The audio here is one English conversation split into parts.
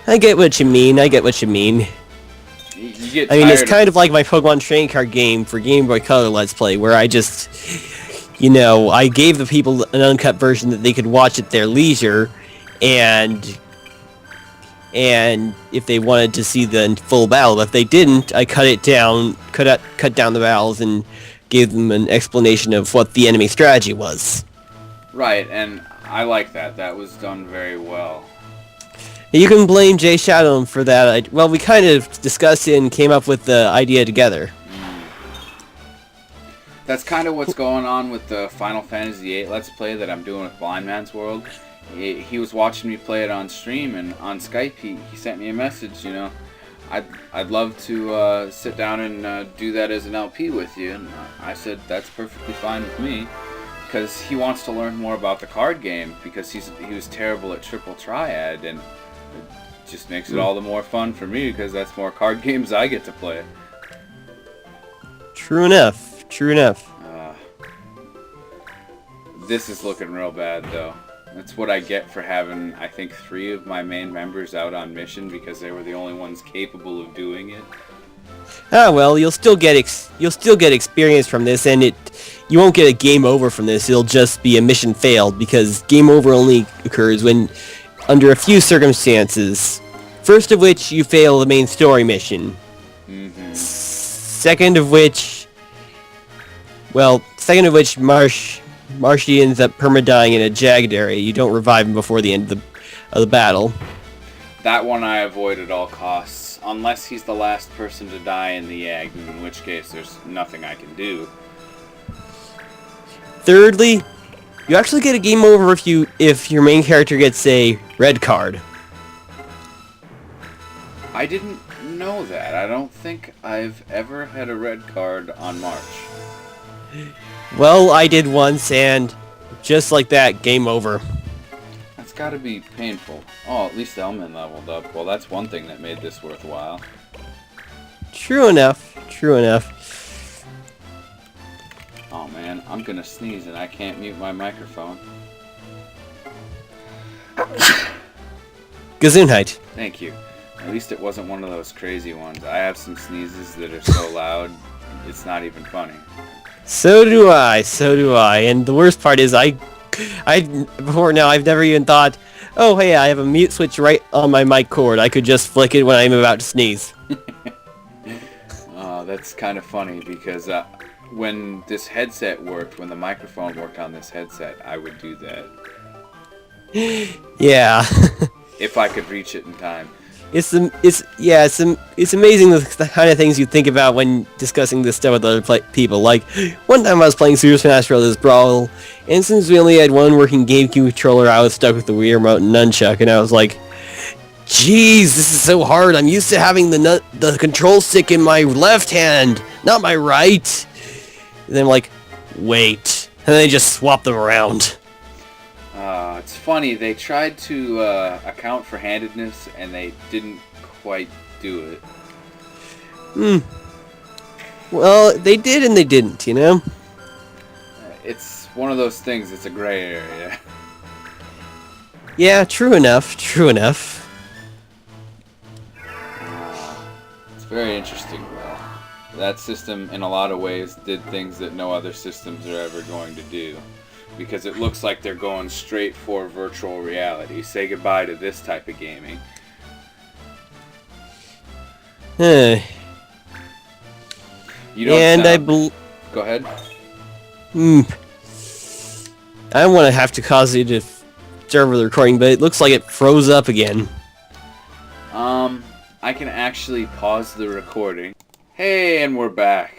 I get what you mean. I get what you mean. You get I mean, it's tired kind of like my Pokemon Trading Card game for Game Boy Color Let's Play, where I just, I gave the people an uncut version that they could watch at their leisure, and if they wanted to see the full battle. If they didn't, I cut it down, cut down the battles, and gave them an explanation of what the enemy strategy was. Right, and I like that. That was done very well. You can blame Jay Shadow for that. Well, we kind of discussed it and came up with the idea together. That's kind of what's going on with the Final Fantasy VIII Let's Play that I'm doing with Blind Man's World. He was watching me play it on stream, and on Skype he sent me a message, I'd love to sit down and do that as an LP with you. And I said, that's perfectly fine with me, because he wants to learn more about the card game, because he was terrible at Triple Triad, and it just makes it all the more fun for me, because that's more card games I get to play. True enough. True enough. This is looking real bad, though. That's what I get for having, I think, 3 of my main members out on mission, because they were the only ones capable of doing it. Ah, well, you'll still get experience from this, and you won't get a game over from this. It'll just be a mission failed, because game over only occurs when under a few circumstances. First of which, you fail the main story mission. Mm-hmm. Second of which, Marshy ends up permadying in a jagged area. You don't revive him before the end of the battle. That one I avoid at all costs, unless he's the last person to die in the egg, in which case there's nothing I can do. Thirdly, you actually get a game over if your main character gets a red card. I didn't know that. I don't think I've ever had a red card on March. Well, I did once, and just like that, game over. That's gotta be painful. Oh, at least Elmon leveled up. Well, that's one thing that made this worthwhile. True enough. True enough. Oh man, I'm gonna sneeze and I can't mute my microphone. Gesundheit. Thank you. At least it wasn't one of those crazy ones. I have some sneezes that are so loud, it's not even funny. So do I, and the worst part is before now I've never even thought, oh hey, I have a mute switch right on my mic cord. I could just flick it when I'm about to sneeze. That's kind of funny, because when this headset worked, when the microphone worked on this headset, I would do that. Yeah. If I could reach it in time. It's amazing the kind of things you think about when discussing this stuff with other people. Like, one time I was playing Super Smash Bros. Brawl, and since we only had one working GameCube controller, I was stuck with the Wii Remote and Nunchuck, and I was like, jeez, this is so hard. I'm used to having the control stick in my left hand, not my right. And then I'm like, wait. And then they just swap them around. It's funny, they tried to account for handedness, and they didn't quite do it. Well, they did and they didn't, It's one of those things, it's a gray area. Yeah, true enough, true enough. It's very interesting, though. That system, in a lot of ways, did things that no other systems are ever going to do. Because it looks like they're going straight for virtual reality. Say goodbye to this type of gaming. Huh. You don't Go ahead. I don't want to have to cause you to start with the recording, but it looks like it froze up again. I can actually pause the recording. Hey, and we're back.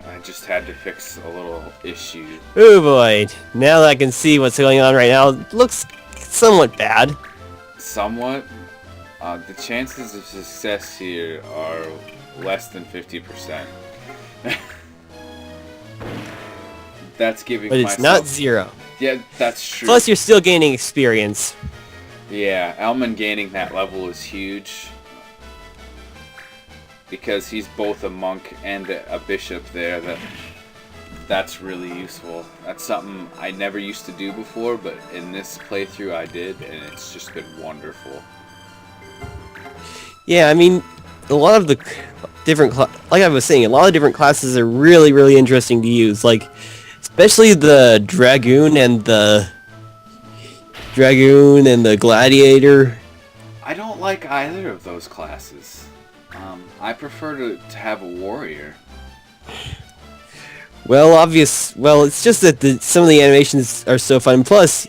I just had to fix a little issue. Oh boy, now that I can see what's going on right now, it looks somewhat bad. Somewhat? The chances of success here are less than 50%. That's giving But it's myself... not 0. Yeah, that's true. Plus you're still gaining experience. Yeah, Elmon gaining that level is huge. Because he's both a monk and a bishop there, that's really useful. That's something I never used to do before, but in this playthrough I did, and it's just been wonderful. Yeah, I mean, a lot of the different, like I was saying, a lot of different classes are really, really interesting to use. Like, especially the Dragoon and the Gladiator. I don't like either of those classes. I prefer to have a warrior. Well, it's just that some of the animations are so fun. Plus,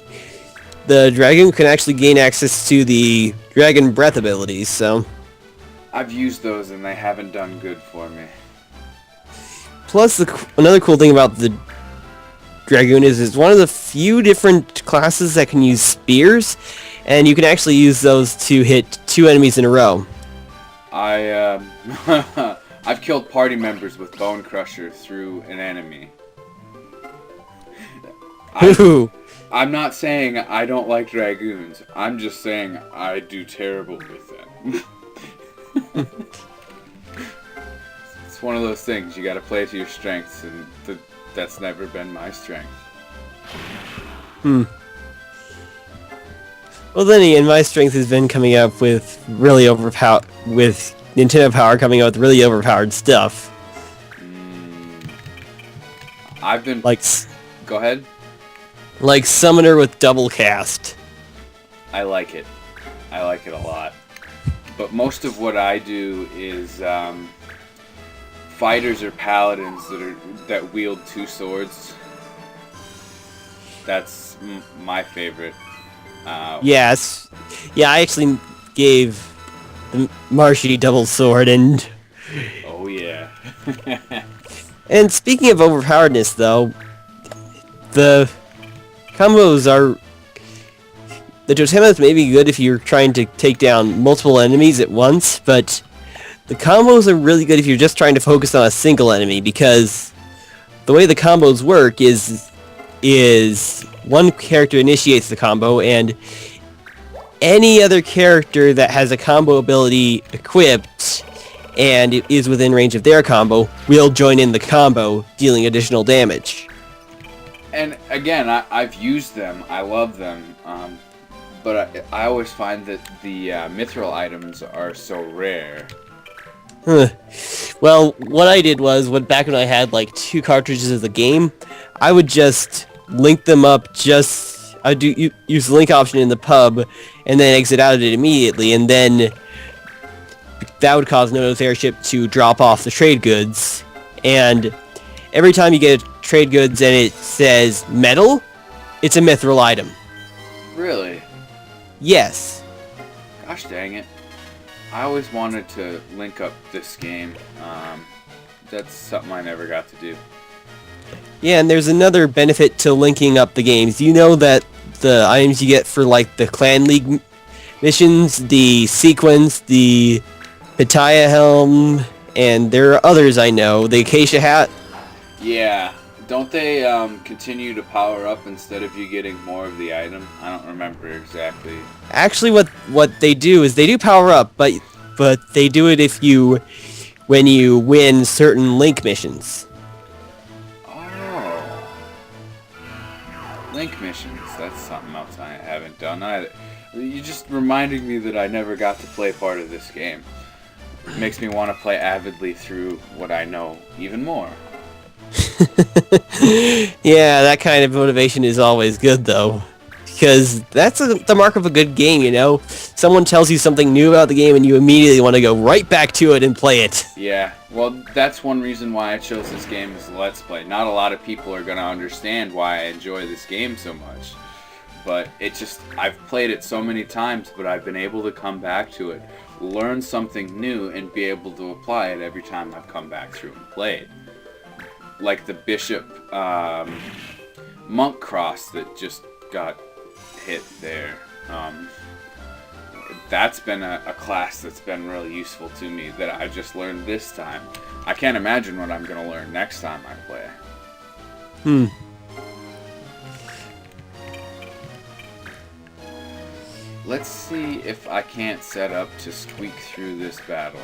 the Dragoon can actually gain access to the Dragon Breath abilities, so... I've used those and they haven't done good for me. Plus, another cool thing about the Dragoon is it's one of the few different classes that can use spears, and you can actually use those to hit 2 enemies in a row. I've killed party members with Bone Crusher through an enemy. I'm not saying I don't like Dragoons. I'm just saying I do terrible with them. It's one of those things. You gotta play to your strengths, and that's never been my strength. Well, then again, my strength has been coming up with really with Nintendo Power coming out with really overpowered stuff. I've been... Go ahead. Like Summoner with double cast. I like it. I like it a lot. But most of what I do is fighters or paladins that wield 2 swords. That's my favorite. Yes. Yeah, I actually gave the Marshy double sword and... Oh, yeah. And speaking of overpoweredness, though, the combos are... The Totemas may be good if you're trying to take down multiple enemies at once, but the combos are really good if you're just trying to focus on a single enemy, because the way the combos work is one character initiates the combo, and any other character that has a combo ability equipped and it is within range of their combo will join in the combo, dealing additional damage. And again, I've used them. I love them. But I always find that the mithril items are so rare. Well, what I did was, back when I had like 2 cartridges of the game, I would just link them up. I'd use the link option in the pub, and then exit out of it immediately, and then that would cause no airship to drop off the trade goods. And every time you get a trade goods and it says metal, it's a mithril item. Really? Yes. Gosh dang it. I always wanted to link up this game. That's something I never got to do. Yeah, and there's another benefit to linking up the games. You know that the items you get for like the Clan League missions, the sequence, the Pitaya helm, and there are others I know, the Acacia hat. Yeah. Don't they continue to power up instead of you getting more of the item? I don't remember exactly. Actually, what they do is they do power up, but they do it when you win certain Link missions. Oh. Link missions. That's something else I haven't done either. You just reminded me that I never got to play part of this game. It makes me want to play avidly through what I know even more. Yeah, that kind of motivation is always good, though. Because that's the mark of a good game, you know? Someone tells you something new about the game and you immediately want to go right back to it and play it. Yeah, well, that's one reason why I chose this game as a Let's Play. Not a lot of people are going to understand why I enjoy this game so much. But I've played it so many times, but I've been able to come back to it, learn something new, and be able to apply it every time I've come back through and played. Like the Bishop Monk Cross that just got hit there. That's been a class that's been really useful to me that I just learned this time. I can't imagine what I'm going to learn next time I play. Let's see if I can't set up to squeak through this battle.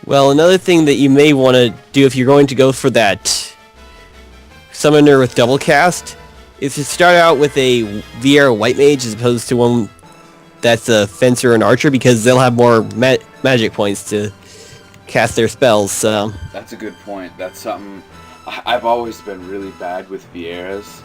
Well, another thing that you may want to do if you're going to go for that Summoner with double cast is to start out with a Viera White Mage as opposed to one that's a fencer and archer because they'll have more magic points to cast their spells. So that's a good point. That's something I've always been really bad with Vieras.